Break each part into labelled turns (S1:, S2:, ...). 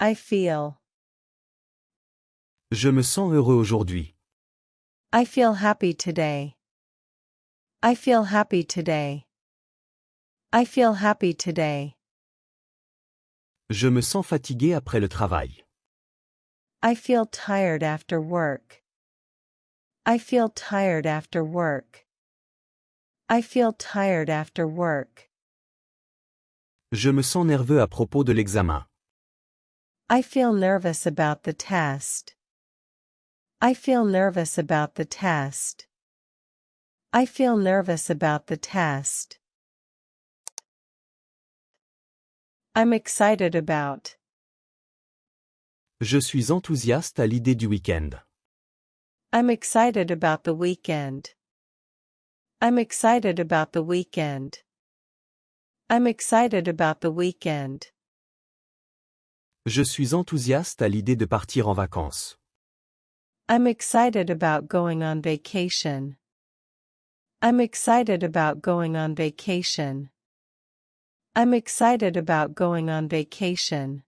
S1: I feel.
S2: Je me sens heureux aujourd'hui.
S1: I feel happy today. I feel happy today. I feel happy today.
S2: Je me sens fatigué après le travail.
S1: I feel tired after work. I feel tired after work. I feel tired after work.
S2: Je me sens nerveux à propos de l'examen.
S1: I feel nervous about the test. I feel nervous about the test. I feel nervous about the test. I'm excited about.
S2: Je suis enthousiaste à l'idée du week-end.
S1: I'm excited about the weekend. I'm excited about the weekend. I'm excited about the weekend.
S2: Je suis enthousiaste à l'idée de partir en vacances.
S1: I'm excited about going on vacation. I'm excited about going on vacation. I'm excited about going on vacation.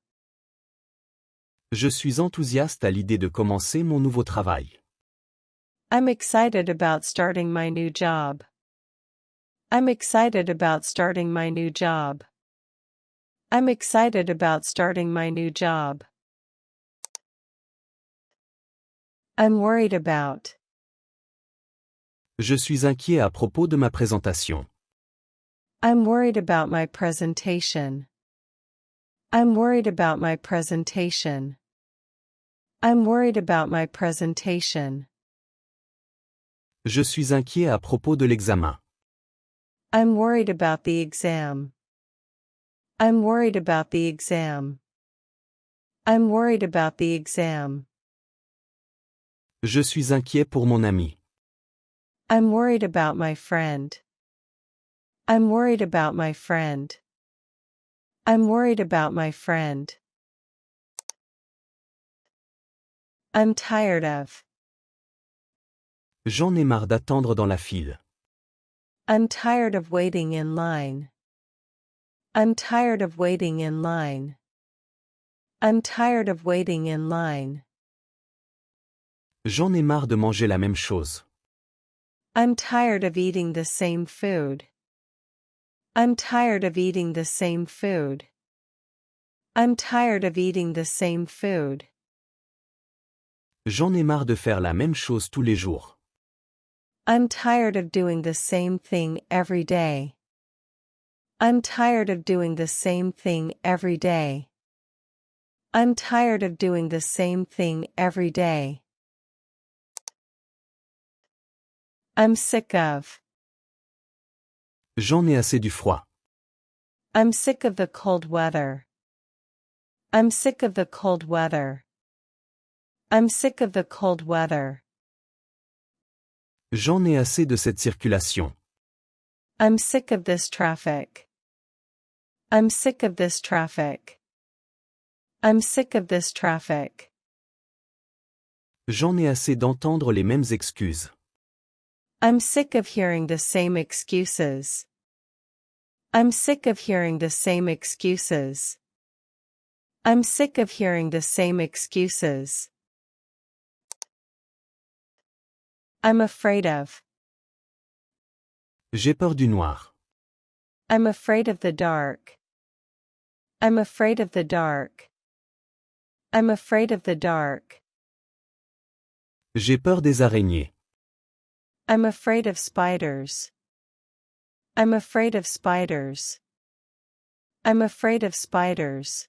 S2: Je suis enthousiaste à l'idée de commencer mon nouveau travail.
S1: I'm excited about starting my new job. I'm excited about starting my new job. I'm excited about starting my new job. I'm worried about.
S2: Je suis inquiet à propos de ma présentation.
S1: I'm worried about my presentation. I'm worried about my presentation. I'm worried about my presentation.
S2: Je suis inquiet à propos de l'examen.
S1: I'm worried about the exam. I'm worried about the exam. I'm worried about the exam.
S2: Je suis inquiet pour mon ami.
S1: I'm worried about my friend. I'm worried about my friend. I'm worried about my friend. I'm tired of.
S2: J'en ai marre d'attendre dans la file.
S1: I'm tired of waiting in line. I'm tired of waiting in line. I'm tired of waiting in line.
S2: J'en ai marre de manger la même chose.
S1: I'm tired of eating the same food. I'm tired of eating the same food. I'm tired of eating the same food.
S2: J'en ai marre de faire la même chose tous les jours.
S1: I'm tired of doing the same thing every day. I'm tired of doing the same thing every day. I'm tired of doing the same thing every day. I'm sick of.
S2: J'en ai assez du froid.
S1: I'm sick of the cold weather. I'm sick of the cold weather. I'm sick of the cold weather.
S2: J'en ai assez de cette circulation.
S1: I'm sick of this traffic. I'm sick of this traffic. I'm sick of this traffic.
S2: J'en ai assez d'entendre les mêmes excuses.
S1: I'm sick of hearing the same excuses. I'm sick of hearing the same excuses. I'm sick of hearing the same excuses. I'm afraid of.
S2: J'ai peur du noir.
S1: I'm afraid of the dark. I'm afraid of the dark. I'm afraid of the dark.
S2: J'ai peur des araignées.
S1: I'm afraid of spiders. I'm afraid of spiders. I'm afraid of spiders.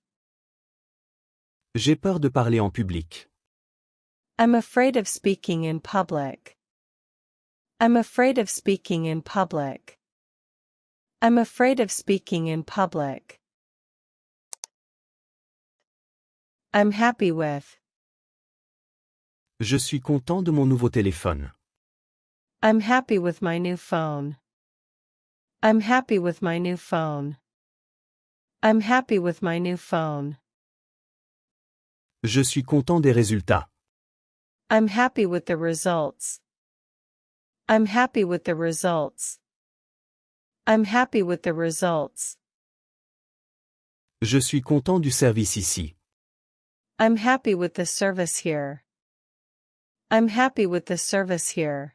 S2: J'ai peur de parler en public.
S1: I'm afraid of speaking in public. I'm afraid of speaking in public. I'm afraid of speaking in public. I'm happy with.
S2: Je suis content de mon nouveau téléphone.
S1: I'm happy with my new phone. I'm happy with my new phone. I'm happy with my new phone.
S2: Je suis content des résultats.
S1: I'm happy with the results. I'm happy with the results. I'm happy with the results.
S2: Je suis content du service ici.
S1: I'm happy with the service here. I'm happy with the service here.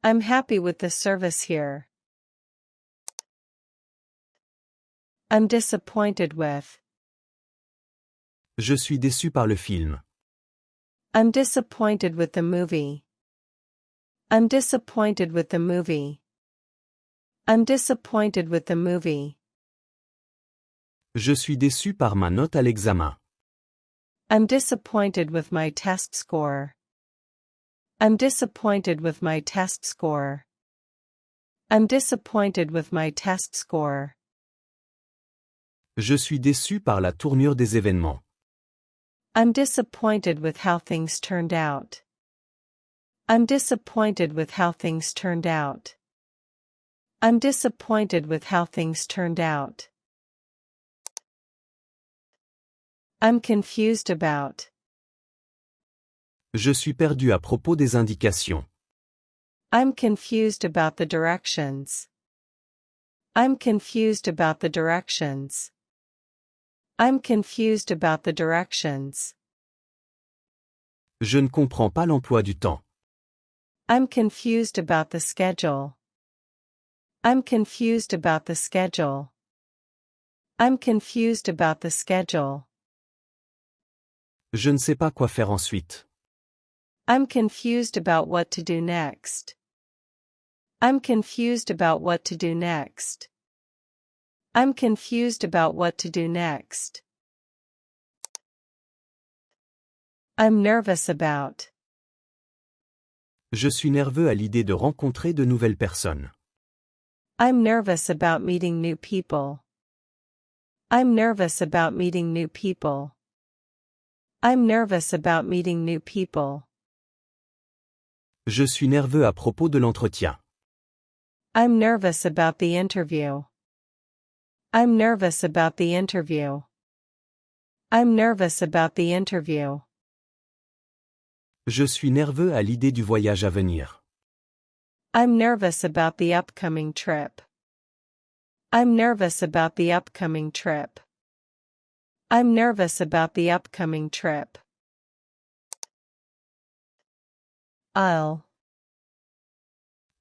S1: I'm happy with the service here. I'm disappointed with.
S2: Je suis déçu par le film.
S1: I'm disappointed with the movie. I'm disappointed with the movie. I'm disappointed with the movie.
S2: Je suis déçu par ma note à l'examen.
S1: I'm disappointed with my test score. I'm disappointed with my test score. I'm disappointed with my test score.
S2: Je suis déçu par la tournure des événements.
S1: I'm disappointed with how things turned out. I'm disappointed with how things turned out. I'm disappointed with how things turned out. I'm confused about.
S2: Je suis perdu à propos des indications.
S1: I'm confused about the directions. I'm confused about the directions. I'm confused about the directions.
S2: Je ne comprends pas l'emploi du temps.
S1: I'm confused about the schedule. I'm confused about the schedule. I'm confused about the schedule.
S2: Je ne sais pas quoi faire ensuite.
S1: I'm confused about what to do next. I'm confused about what to do next. I'm confused about what to do next. I'm nervous about.
S2: Je suis nerveux à l'idée de rencontrer de nouvelles personnes.
S1: I'm nervous about meeting new people. I'm nervous about meeting new people. I'm nervous about meeting new people.
S2: Je suis nerveux à propos de l'entretien.
S1: I'm nervous about the interview. I'm nervous about the interview. I'm nervous about the interview.
S2: Je suis nerveux à l'idée du voyage à venir.
S1: I'm nervous about the upcoming trip. I'm nervous about the upcoming trip. I'm nervous about the upcoming trip.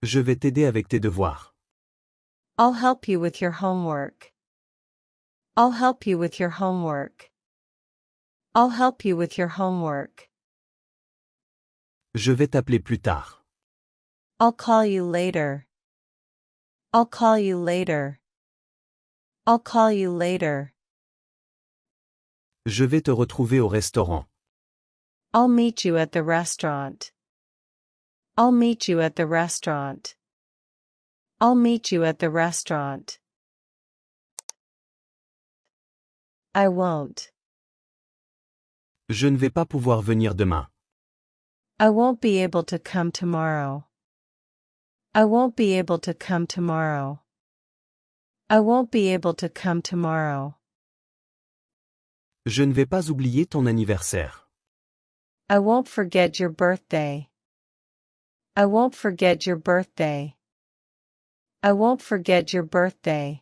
S2: Je vais t'aider avec tes devoirs.
S1: I'll help you with your homework. I'll help you with your homework. I'll help you with your homework.
S2: Je vais t'appeler plus tard.
S1: I'll call you later. I'll call you later. I'll call you later.
S2: Je vais te retrouver au restaurant.
S1: I'll meet you at the restaurant. I'll meet you at the restaurant. I'll meet you at the restaurant. I won't.
S2: Je ne vais pas pouvoir venir demain.
S1: I won't be able to come tomorrow. I won't be able to come tomorrow. I won't be able to come tomorrow.
S2: Je ne vais pas oublier ton anniversaire.
S1: I won't forget your birthday. I won't forget your birthday. I won't forget your birthday.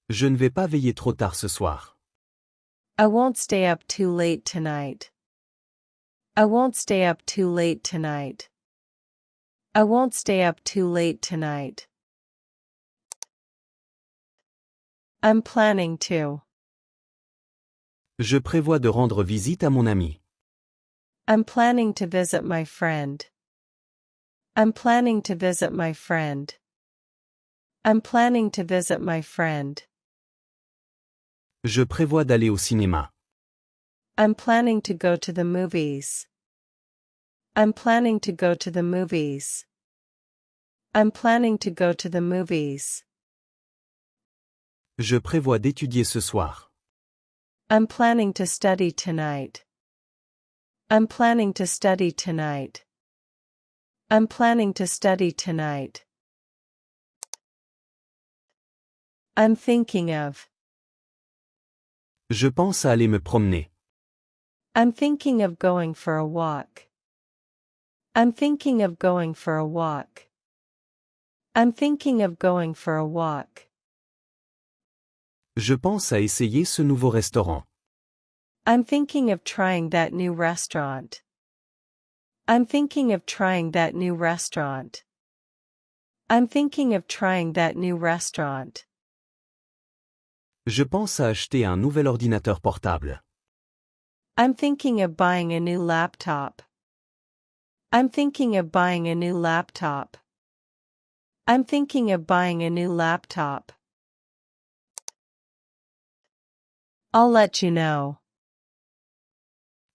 S2: Je ne vais pas veiller trop tard ce soir.
S1: I won't stay up too late tonight. I won't stay up too late tonight. I won't stay up too late tonight. I'm planning to.
S2: Je prévois de rendre visite à mon ami.
S1: I'm planning to visit my friend. I'm planning to visit my friend. I'm planning to visit my friend.
S2: Je prévois d'aller au cinéma.
S1: I'm planning to go to the movies. I'm planning to go to the movies. I'm planning to go to the movies.
S2: Je prévois d'étudier ce soir.
S1: I'm planning to study tonight. I'm planning to study tonight. I'm planning to study tonight. I'm thinking of.
S2: Je pense à aller me promener.
S1: I'm thinking of going for a walk. I'm thinking of going for a walk. I'm thinking of going for a walk.
S2: Je pense à essayer ce nouveau restaurant.
S1: I'm thinking of trying that new restaurant. I'm thinking of trying that new restaurant. I'm thinking of trying that new restaurant.
S2: Je pense à acheter un nouvel ordinateur portable.
S1: I'm thinking of buying a new laptop. I'm thinking of buying a new laptop. I'm thinking of buying a new laptop. I'll let you know.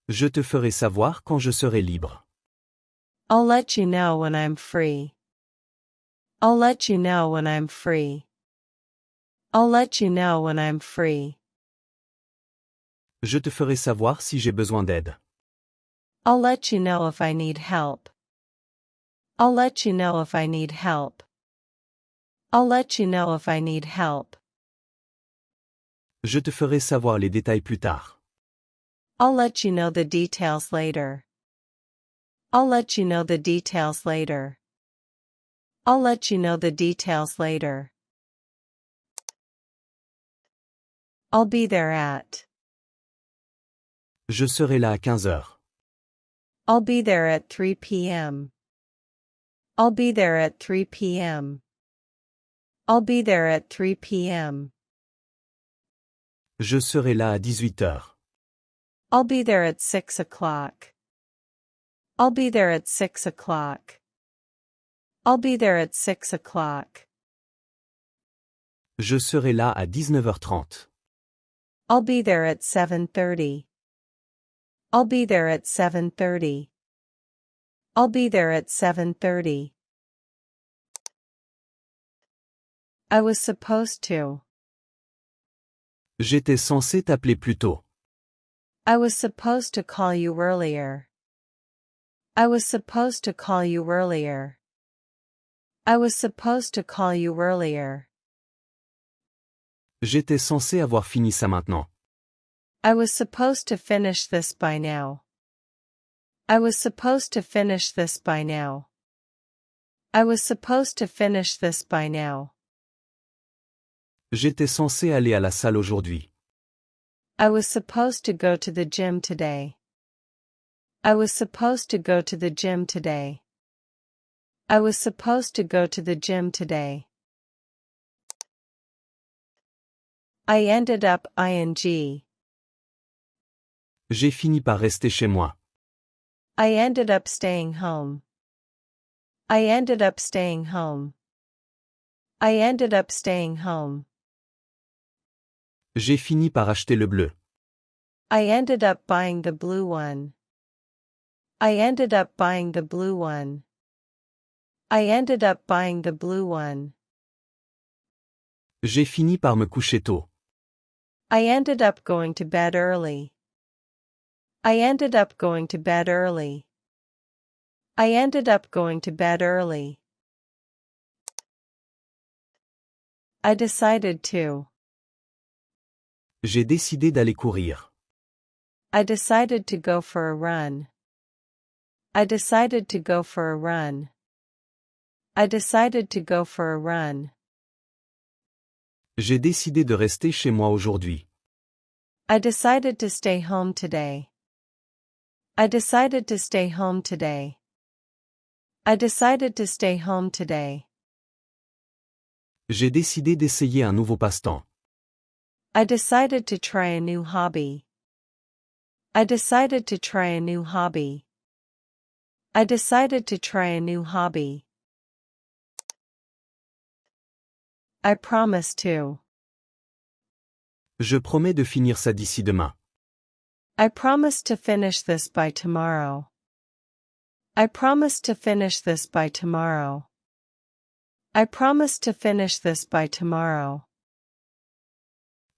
S2: Je te ferai savoir quand je serai libre.
S1: I'll let you know when I'm free. I'll let you know when I'm free. I'll let you know when I'm free.
S2: Je te ferai savoir si j'ai besoin d'aide.
S1: I'll let you know if I need help. I'll let you know if I need help. I'll let you know if I need help.
S2: Je te ferai savoir les détails plus tard.
S1: I'll let you know the details later. I'll let you know the details later. I'll let you know the details later. I'll be there at.
S2: Je serai là à 15 heures.
S1: I'll be there at 3 p.m. I'll be there at 3 p.m. I'll be there at 3 p.m.
S2: Je serai là à 18 heures.
S1: I'll be there at 6 o'clock. I'll be there at 6 o'clock. I'll be there at 6 o'clock.
S2: Je serai là à 19h30.
S1: I'll be there at 7:30. I'll be there at 7:30. I'll be there at 7:30. I was supposed to.
S2: J'étais censé t'appeler plus tôt.
S1: I was supposed to call you earlier. I was supposed to call you earlier. I was supposed to call you earlier.
S2: J'étais censé avoir fini ça maintenant.
S1: I was supposed to finish this by now. I was supposed to finish this by now. I was supposed to finish this by now.
S2: J'étais censé aller à la salle aujourd'hui.
S1: I was supposed to go to the gym today. I was supposed to go to the gym today. I was supposed to go to the gym today. I ended up ing.
S2: J'ai fini par rester chez moi.
S1: I ended up staying home. I ended up staying home. I ended up staying home.
S2: J'ai fini par acheter le bleu.
S1: I ended up buying the blue one. I ended up buying the blue one. I ended up buying the blue one.
S2: J'ai fini par me coucher tôt.
S1: I ended up going to bed early. I ended up going to bed early. I ended up going to bed early. I decided to.
S2: J'ai décidé d'aller courir.
S1: I decided to go for a run. I decided to go for a run. I decided to go for a run.
S2: J'ai décidé de rester chez moi aujourd'hui.
S1: I decided to stay home today. I decided to stay home today. I decided to stay home today.
S2: J'ai décidé d'essayer un nouveau passe-temps.
S1: I decided to try a new hobby. I decided to try a new hobby. I decided to try a new hobby. I promise to.
S2: Je promets de finir ça d'ici demain.
S1: I promise to finish this by tomorrow. I promise to finish this by tomorrow. I promise to finish this by tomorrow.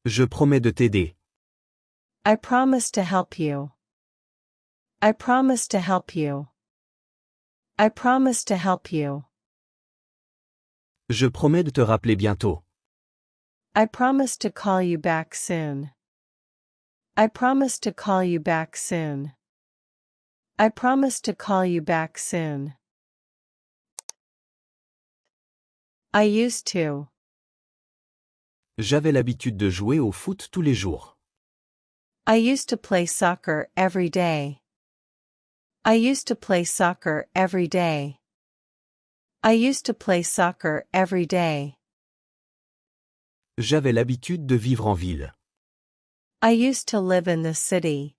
S2: Je promets de t'aider.
S1: I promise to help you. I promise to help you. I promise to help you.
S2: Je promets de te rappeler bientôt.
S1: I promise to call you back soon. I promise to call you back soon. I promise to call you back soon. I used to.
S2: J'avais l'habitude de jouer au foot tous les jours.
S1: I used to play soccer every day. I used to play soccer every day. I used to play soccer every day.
S2: J'avais l'habitude de vivre en ville.
S1: I used to live in the city.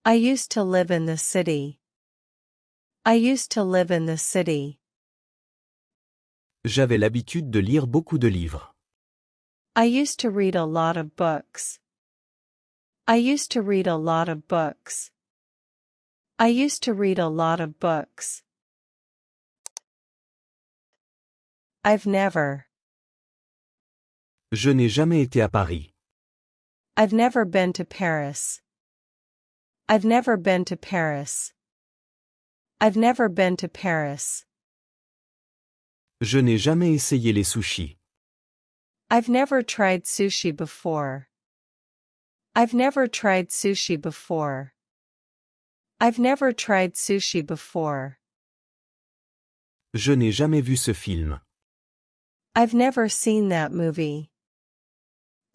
S1: I used to live in the city. I used to live in the city.
S2: J'avais l'habitude de lire beaucoup de livres.
S1: I used to read a lot of books. I used to read a lot of books. I used to read a lot of books. I've never.
S2: Je n'ai jamais été à Paris.
S1: I've never been to Paris. I've never been to Paris. I've never been to Paris.
S2: Je n'ai jamais essayé les sushis.
S1: I've never tried sushi before. I've never tried sushi before. I've never tried sushi before.
S2: Je n'ai jamais vu ce film.
S1: I've never seen that movie.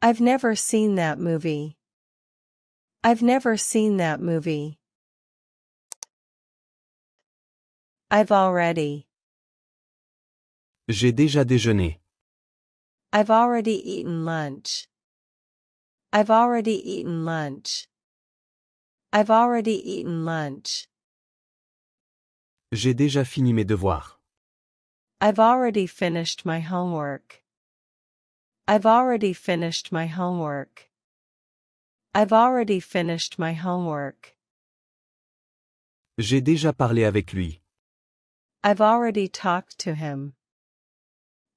S1: I've never seen that movie. I've never seen that movie. I've already.
S2: J'ai déjà déjeuné.
S1: I've already eaten lunch. I've already eaten lunch. I've already eaten lunch.
S2: J'ai déjà fini mes devoirs.
S1: I've already finished my homework. I've already finished my homework. I've already finished my homework.
S2: J'ai déjà parlé avec lui.
S1: I've already talked to him.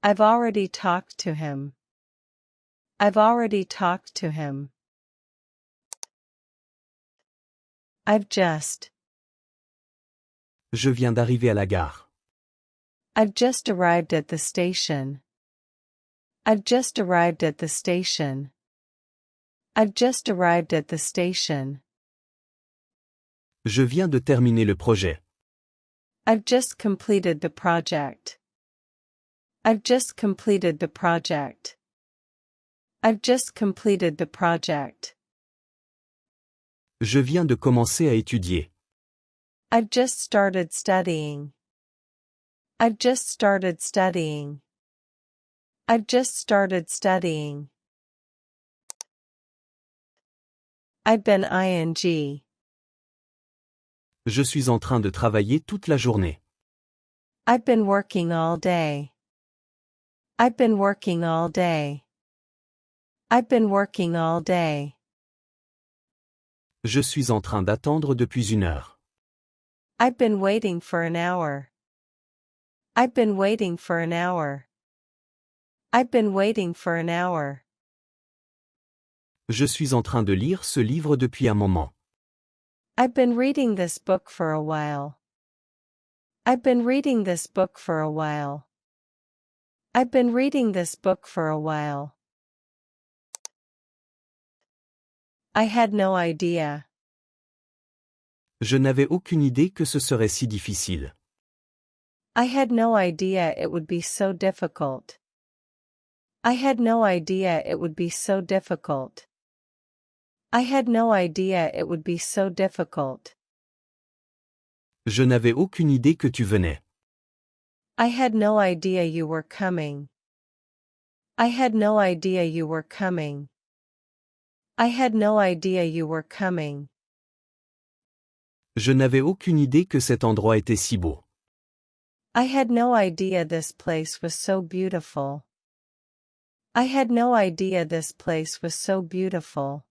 S1: I've already talked to him. I've already talked to him. I've just.
S2: Je viens d'arriver à la gare.
S1: I've just arrived at the station. I've just arrived at the station. I've just arrived at the station.
S2: Je viens de terminer le projet.
S1: I've just completed the project. I've just completed the project. I've just completed the project.
S2: Je viens de commencer à étudier.
S1: I've just started studying. I've just started studying. I've just started studying. I've been ing.
S2: Je suis en train de travailler toute la journée.
S1: I've been working all day. I've been working all day. I've been working all day.
S2: Je suis en train d'attendre depuis 1 heure.
S1: I've been waiting for an hour. I've been waiting for an hour. I've been waiting for an hour.
S2: Je suis en train de lire ce livre depuis un moment.
S1: I've been reading this book for a while. I've been reading this book for a while. I've been reading this book for a while. I had no idea.
S2: Je n'avais aucune idée que ce serait si difficile.
S1: I had no idea it would be so difficult. I had no idea it would be so difficult. I had no idea it would be so difficult.
S2: Je n'avais aucune idée que tu venais.
S1: I had no idea you were coming. I had no idea you were coming. I had no idea you were coming.
S2: Je n'avais aucune idée que cet endroit était si beau.
S1: I had no idea this place was so beautiful. I had no idea this place was so beautiful.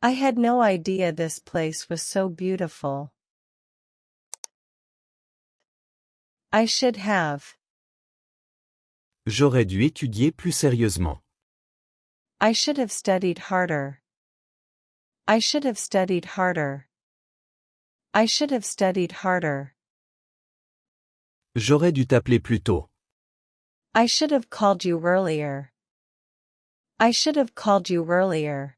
S1: I had no idea this place was so beautiful. I should have.
S2: J'aurais dû étudier plus sérieusement.
S1: I should have studied harder. I should have studied harder. I should have studied harder.
S2: J'aurais dû t'appeler plus tôt.
S1: I should have called you earlier. I should have called you earlier.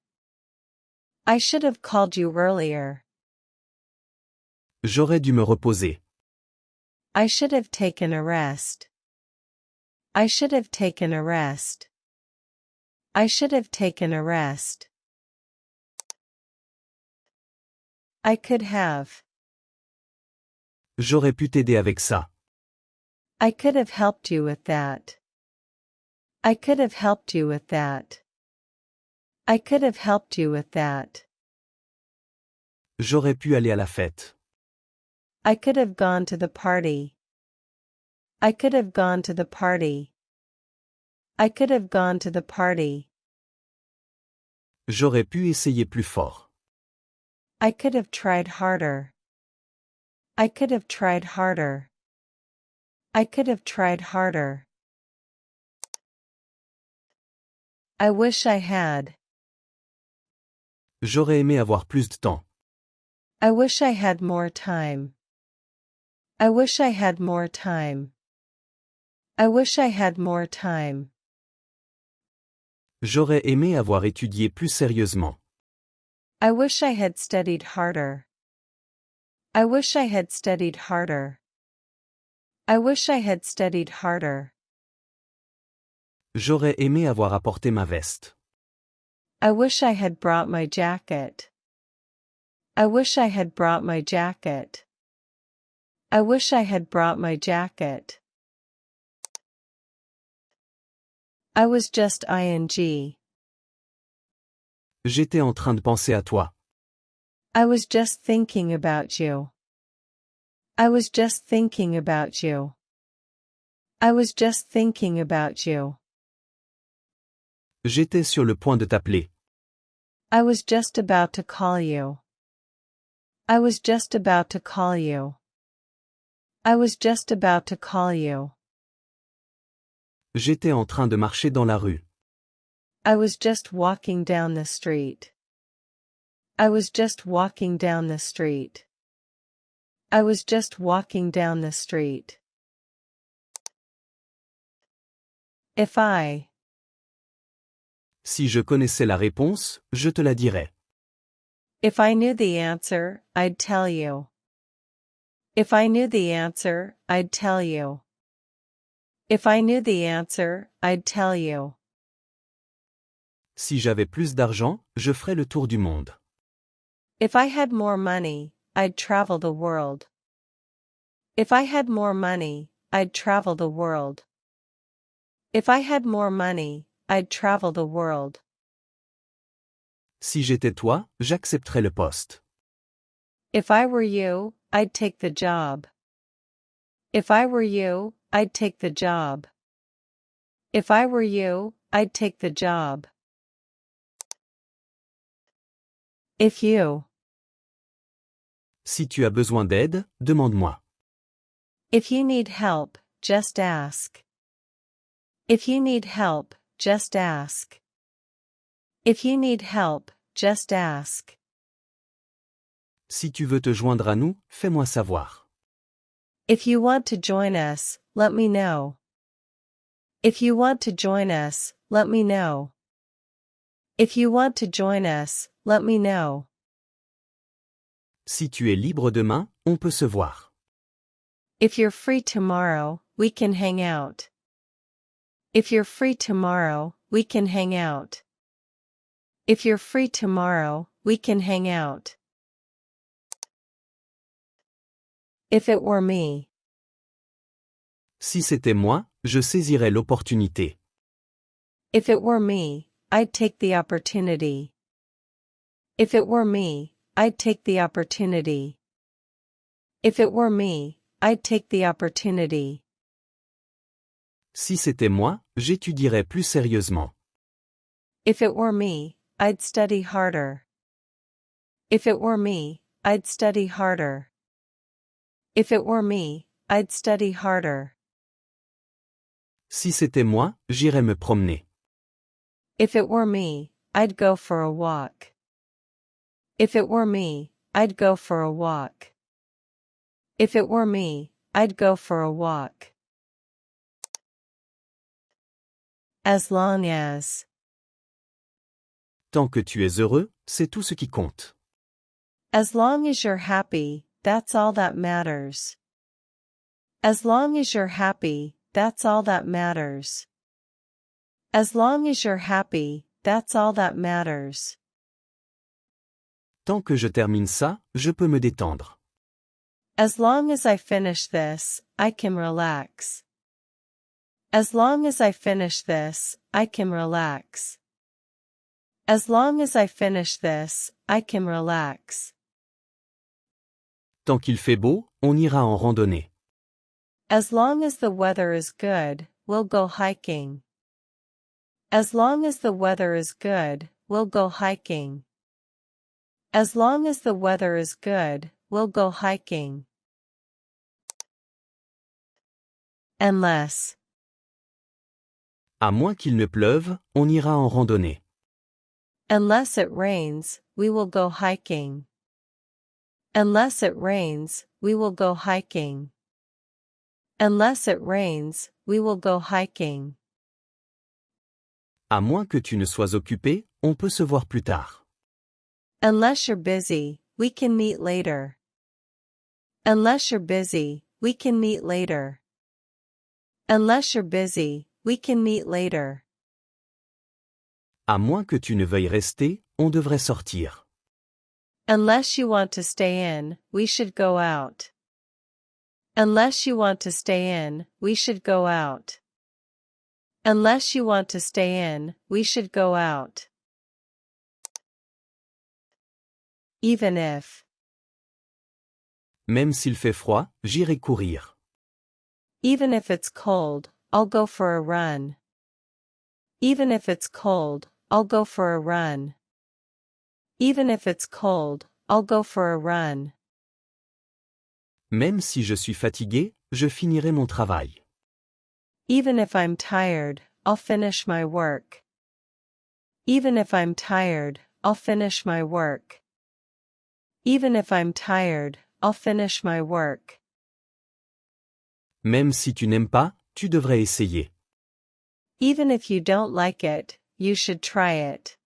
S1: I should have called you earlier.
S2: J'aurais dû me reposer.
S1: I should have taken a rest. I should have taken a rest. I should have taken a rest. I could have.
S2: J'aurais pu t'aider avec ça.
S1: I could have helped you with that. I could have helped you with that. I could have helped you with that.
S2: J'aurais pu aller à la fête.
S1: I could have gone to the party. I could have gone to the party. I could have gone to the party.
S2: J'aurais pu essayer plus fort.
S1: I could have tried harder. I could have tried harder. I could have tried harder. I wish I had.
S2: J'aurais aimé avoir plus de temps.
S1: I wish I had more time. I wish I had more time. I wish I had more time.
S2: J'aurais aimé avoir étudié plus sérieusement.
S1: I wish I had studied harder. I wish I had studied harder. I wish I had studied harder.
S2: J'aurais aimé avoir apporté ma veste.
S1: I wish I had brought my jacket. I wish I had brought my jacket. I wish I had brought my jacket. I was just ing.
S2: J'étais en train de penser à toi.
S1: I was just thinking about you. I was just thinking about you. I was just thinking about you.
S2: J'étais sur le point de t'appeler.
S1: I was just about to call you. I was just about to call you. I was just about to call you.
S2: J'étais en train de marcher dans la rue.
S1: I was just walking down the street. I was just walking down the street. I was just walking down the street. If I.
S2: Si je connaissais la réponse, je te la dirais.
S1: If I knew the answer, I'd tell you. If I knew the answer, I'd tell you. If I knew the answer, I'd tell you.
S2: Si j'avais plus d'argent, je ferais le tour du monde.
S1: If I had more money, I'd travel the world. If I had more money, I'd travel the world. If I had more money, I'd travel the world.
S2: Si j'étais toi, j'accepterais le poste.
S1: If I were you, I'd take the job. If I were you, I'd take the job. If I were you, I'd take the job. If you.
S2: Si tu as besoin d'aide, demande-moi.
S1: If you need help, just ask. If you need help, just ask. If you need help, just ask.
S2: Si tu veux te joindre à nous, fais-moi savoir.
S1: If you want to join us, let me know. If you want to join us, let me know. If you want to join us, let me know.
S2: Si tu es libre demain, on peut se voir.
S1: If you're free tomorrow, we can hang out. If you're free tomorrow, we can hang out. If you're free tomorrow, we can hang out. If it were me.
S2: Si c'était moi, je saisirais l'opportunité.
S1: If it were me, I'd take the opportunity. If it were me, I'd take the opportunity. If it were me, I'd take the opportunity.
S2: Si c'était moi, j'étudierais plus sérieusement.
S1: If it were me, I'd study harder. If it were me, I'd study harder. If it were me, I'd study harder.
S2: Si c'était moi, j'irais me promener.
S1: If it were me, I'd go for a walk. If it were me, I'd go for a walk. If it were me, I'd go for a walk. As long as.
S2: Tant que tu es heureux, c'est tout ce qui compte.
S1: As long as you're happy, that's all that matters. As long as you're happy, that's all that matters. As long as you're happy, that's all that matters.
S2: Tant que je termine ça, je peux me détendre.
S1: As long as I finish this, I can relax. As long as I finish this, I can relax. As long as I finish this, I can relax.
S2: Tant qu'il fait beau, on ira en randonnée.
S1: As long as the weather is good, we'll go hiking. As long as the weather is good, we'll go hiking. As long as the weather is good, we'll go hiking. Unless.
S2: À moins qu'il ne pleuve, on ira en randonnée.
S1: Unless it rains, we will go hiking. Unless it rains, we will go hiking. Unless it rains, we will go hiking.
S2: À moins que tu ne sois occupé, on peut se voir plus tard.
S1: Unless you're busy, we can meet later. Unless you're busy, we can meet later. Unless you're busy, we can meet later.
S2: À moins que tu ne veuilles rester, on devrait sortir.
S1: Unless you want to stay in, we should go out. Unless you want to stay in, we should go out. Unless you want to stay in, we should go out. Even if.
S2: Même s'il fait froid, j'irai courir.
S1: Even if it's cold, I'll go for a run. Even if it's cold, I'll go for a run. Even if it's cold, I'll go for a run.
S2: Même si je suis fatigué, je finirai mon travail.
S1: Even if I'm tired, I'll finish my work. Even if I'm tired, I'll finish my work. Even if I'm tired, I'll finish my work.
S2: Même si tu n'aimes pas, tu devrais essayer.
S1: Even if you don't like it, you should try it.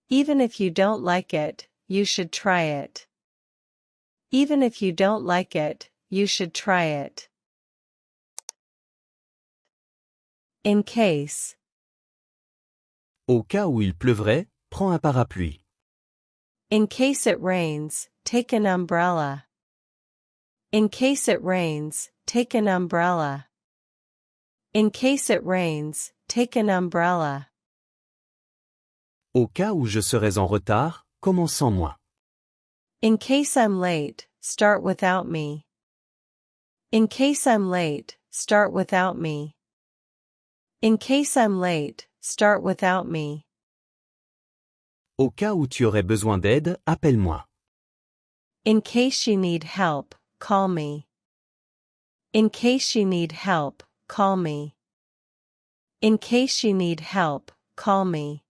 S1: Even if you don't like it, you should try it. Even if you don't like it, you should try it. In case.
S2: Au cas où il pleuvrait, prends un parapluie.
S1: In case it rains, take an umbrella. In case it rains, take an umbrella. In case it rains, take an umbrella.
S2: Au cas où je serais en retard, commence sans moi.
S1: In case I'm late, start without me. In case I'm late, start without me. In case I'm late, start without me.
S2: Au cas où tu aurais besoin d'aide, appelle-moi.
S1: In case you need help, call me. In case you need help, call me. In case you need help, call me.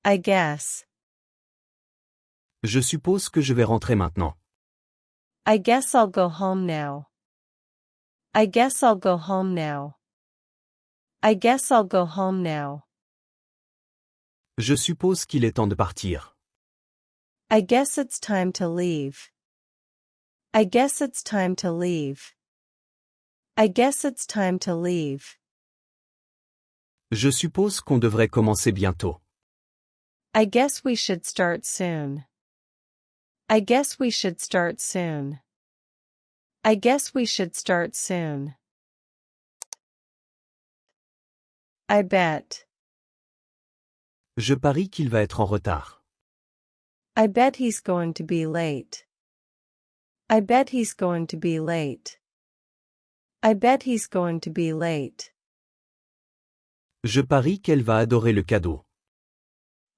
S1: I guess.
S2: Je suppose que je vais rentrer maintenant.
S1: I guess I'll go home now. I guess I'll go home now. I guess I'll go home now.
S2: Je suppose qu'il est temps de partir.
S1: I guess it's time to leave. I guess it's time to leave. I guess it's time to leave.
S2: Je suppose qu'on devrait commencer bientôt.
S1: I guess we should start soon. I guess we should start soon. I guess we should start soon. I bet.
S2: Je parie qu'il va être en retard.
S1: I bet he's going to be late. I bet he's going to be late. I bet he's going to be late.
S2: Je parie qu'elle va adorer le cadeau.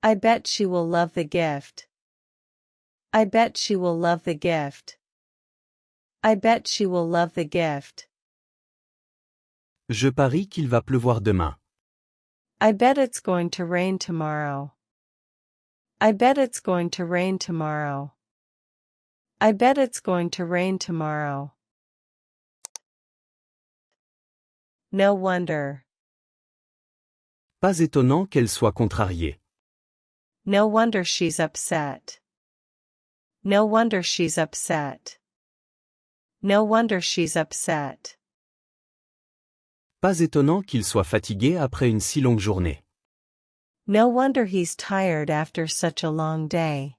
S1: I bet she will love the gift. I bet she will love the gift. I bet she will love the gift.
S2: Je parie qu'il va pleuvoir demain.
S1: I bet it's going to rain tomorrow. I bet it's going to rain tomorrow. I bet it's going to rain tomorrow. No wonder.
S2: Pas étonnant qu'elle soit contrariée.
S1: No wonder she's upset. No wonder she's upset. No wonder she's upset.
S2: Pas étonnant qu'il soit fatigué après une si longue journée.
S1: No wonder he's tired after such a long day.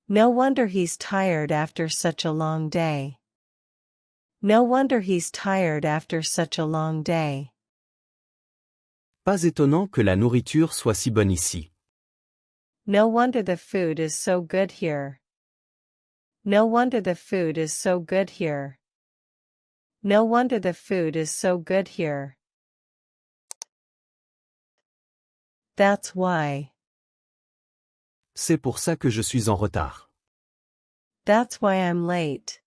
S1: No wonder he's tired after such a long day. No wonder he's tired after such a long day.
S2: Pas étonnant que la nourriture soit si bonne ici.
S1: No wonder the food is so good here. No wonder the food is so good here. No wonder the food is so good here. That's why.
S2: C'est pour ça que je suis en retard.
S1: That's why I'm late.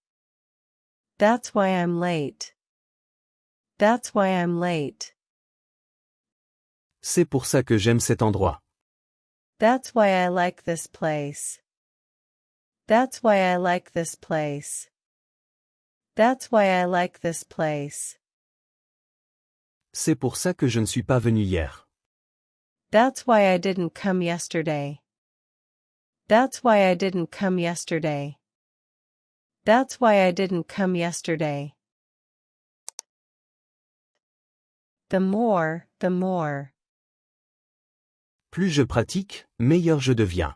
S1: That's why I'm late. That's why I'm late.
S2: C'est pour ça que j'aime cet endroit.
S1: That's why I like this place. That's why I like this place. That's why I like this place.
S2: C'est pour ça que je ne suis pas venu hier.
S1: That's why I didn't come yesterday. That's why I didn't come yesterday. That's why I didn't come yesterday. The more, the more.
S2: Plus je pratique, meilleur je deviens.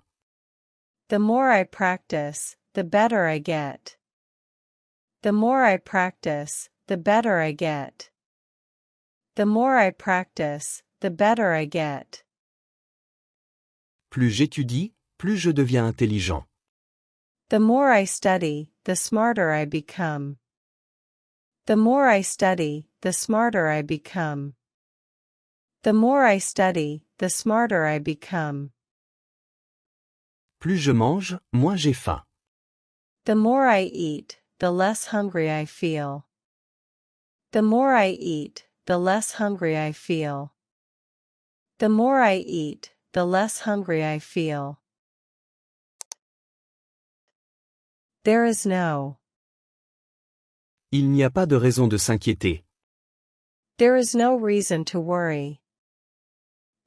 S1: The more I practice, the better I get. The more I practice, the better I get. The more I practice, the better I get.
S2: Plus j'étudie, plus je deviens intelligent.
S1: The more I study, the smarter I become. The more I study, the smarter I become. The more I study, the smarter I become.
S2: Plus je mange, moins j'ai faim.
S1: The more I eat, the less hungry I feel. The more I eat, the less hungry I feel. The more I eat, the less hungry I feel. There is no.
S2: Il n'y a pas de raison de s'inquiéter.
S1: There is no reason to worry.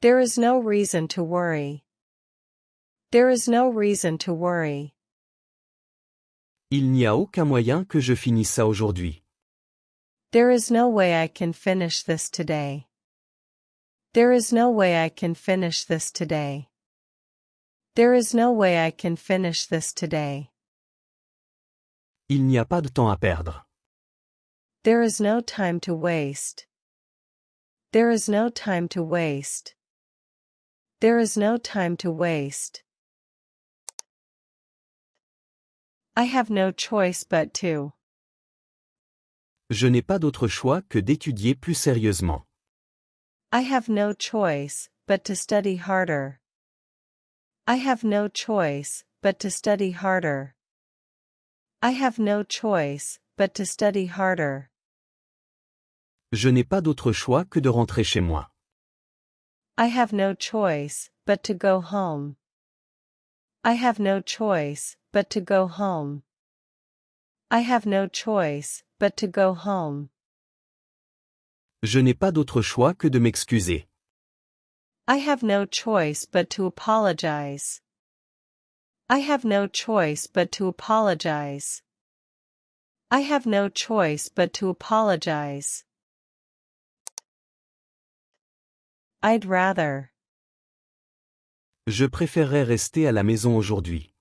S1: There is no reason to worry. There is no reason to worry.
S2: Il n'y a aucun moyen que je finisse ça aujourd'hui.
S1: There is no way I can finish this today. There is no way I can finish this today. There is no way I can finish this today.
S2: Il n'y a pas de temps à perdre.
S1: There is no time to waste. There is no time to waste. There is no time to waste. I have no choice but to.
S2: Je n'ai pas d'autre choix que d'étudier plus sérieusement.
S1: I have no choice but to study harder. I have no choice but to study harder. I have no choice but to study harder.
S2: Je n'ai pas d'autre choix que de rentrer chez moi.
S1: I have no choice but to go home. I have no choice but to go home. I have no choice but to go home.
S2: Je n'ai pas d'autre choix que de m'excuser.
S1: I have no choice but to apologize. I have no choice but to apologize. I have no choice but to apologize. I'd rather.
S2: Je préférerais rester à la maison aujourd'hui.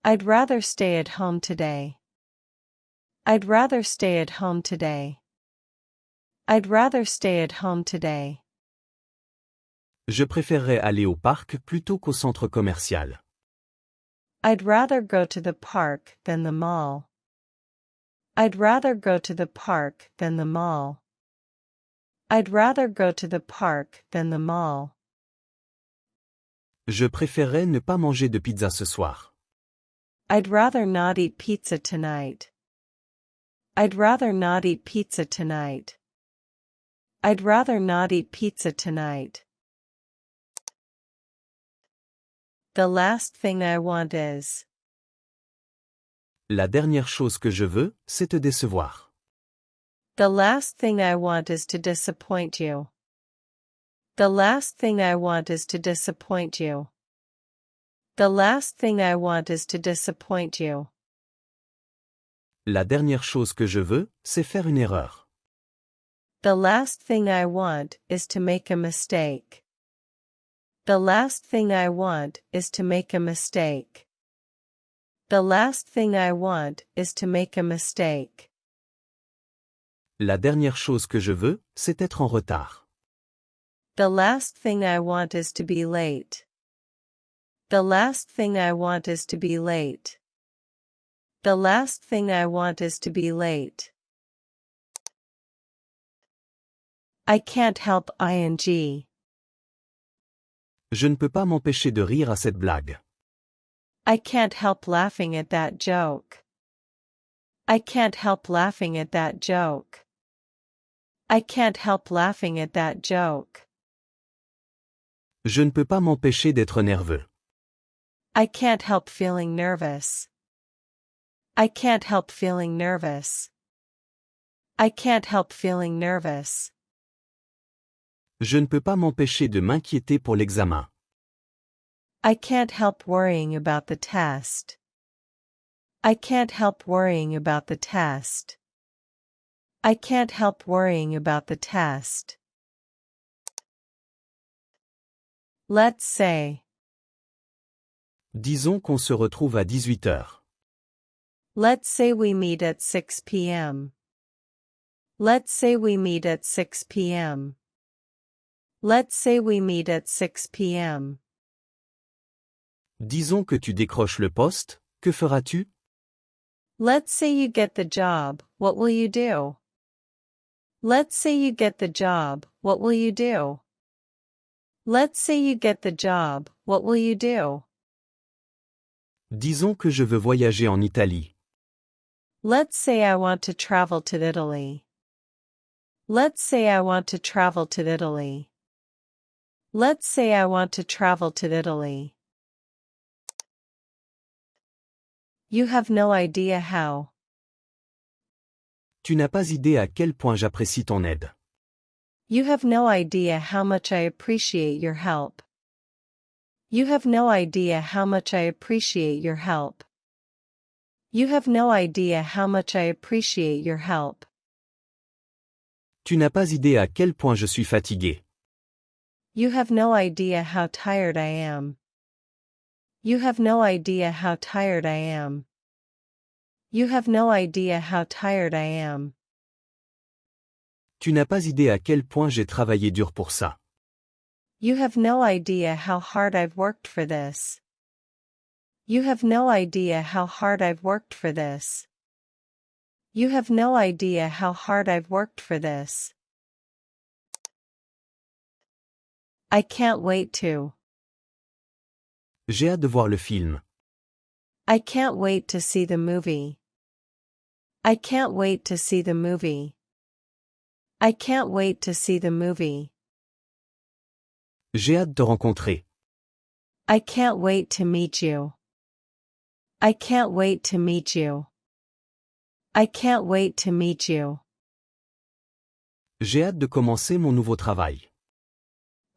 S1: I'd rather stay at home today. I'd rather stay at home today. I'd rather stay at home today.
S2: Je préférerais aller au parc plutôt qu'au centre commercial.
S1: I'd rather go to the park than the mall. I'd rather go to the park than the mall. I'd rather go to the park than the mall.
S2: Je préférerais ne pas manger de pizza ce soir.
S1: I'd rather not eat pizza tonight. I'd rather not eat pizza tonight. I'd rather not eat pizza tonight. The last thing I want is.
S2: La dernière chose que je veux, c'est te décevoir.
S1: The last thing I want is to disappoint you. The last thing I want is to disappoint you. The last thing I want is to disappoint you.
S2: La dernière chose que je veux, c'est faire une erreur.
S1: The last thing I want is to make a mistake. The last thing I want is to make a mistake. The last thing I want is to make a mistake.
S2: La dernière chose que je veux, c'est être en retard.
S1: The last thing I want is to be late. The last thing I want is to be late. The last thing I want is to be late. I can't help ing.
S2: Je ne peux pas m'empêcher de rire à cette blague.
S1: I can't help laughing at that joke. I can't help laughing at that joke. I can't help laughing at that joke.
S2: Je ne peux pas m'empêcher d'être nerveux.
S1: I can't help feeling nervous. I can't help feeling nervous. I can't help feeling nervous.
S2: Je ne peux pas m'empêcher de m'inquiéter pour l'examen.
S1: I can't help worrying about the test. I can't help worrying about the test. I can't help worrying about the test. Let's say.
S2: Disons qu'on se retrouve à 18 heures.
S1: Let's say we meet at 6 p.m. Let's say we meet at 6 p.m. Let's say we meet at 6 p.m.
S2: Disons que tu décroches le poste, que feras-tu?
S1: Let's say you get the job, what will you do? Let's say you get the job, what will you do? Let's say you get the job, what will you do?
S2: Disons que je veux voyager en Italie.
S1: Let's say I want to travel to Italy. Let's say I want to travel to Italy. Let's say I want to travel to Italy. You have no idea how.
S2: Tu n'as pas idée à quel point j'apprécie ton aide.
S1: You have no idea how much I appreciate your help. You have no idea how much I appreciate your help. You have no idea how much I appreciate your help.
S2: Tu n'as pas idée à quel point je suis fatigué.
S1: You have no idea how tired I am. You have no idea how tired I am. You have no idea how tired I am.
S2: Tu n'as pas idée à quel point j'ai travaillé dur pour ça.
S1: You have no idea how hard I've worked for this. You have no idea how hard I've worked for this. You have no idea how hard I've worked for this. I can't wait to.
S2: J'ai hâte de voir le film.
S1: I can't wait to see the movie. I can't wait to see the movie. I can't wait to see the movie.
S2: J'ai hâte de te rencontrer.
S1: I can't wait to meet you. I can't wait to meet you. I can't wait to meet you.
S2: J'ai hâte de commencer mon nouveau travail.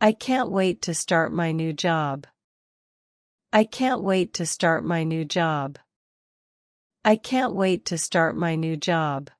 S1: I can't wait to start my new job. I can't wait to start my new job. I can't wait to start my new job.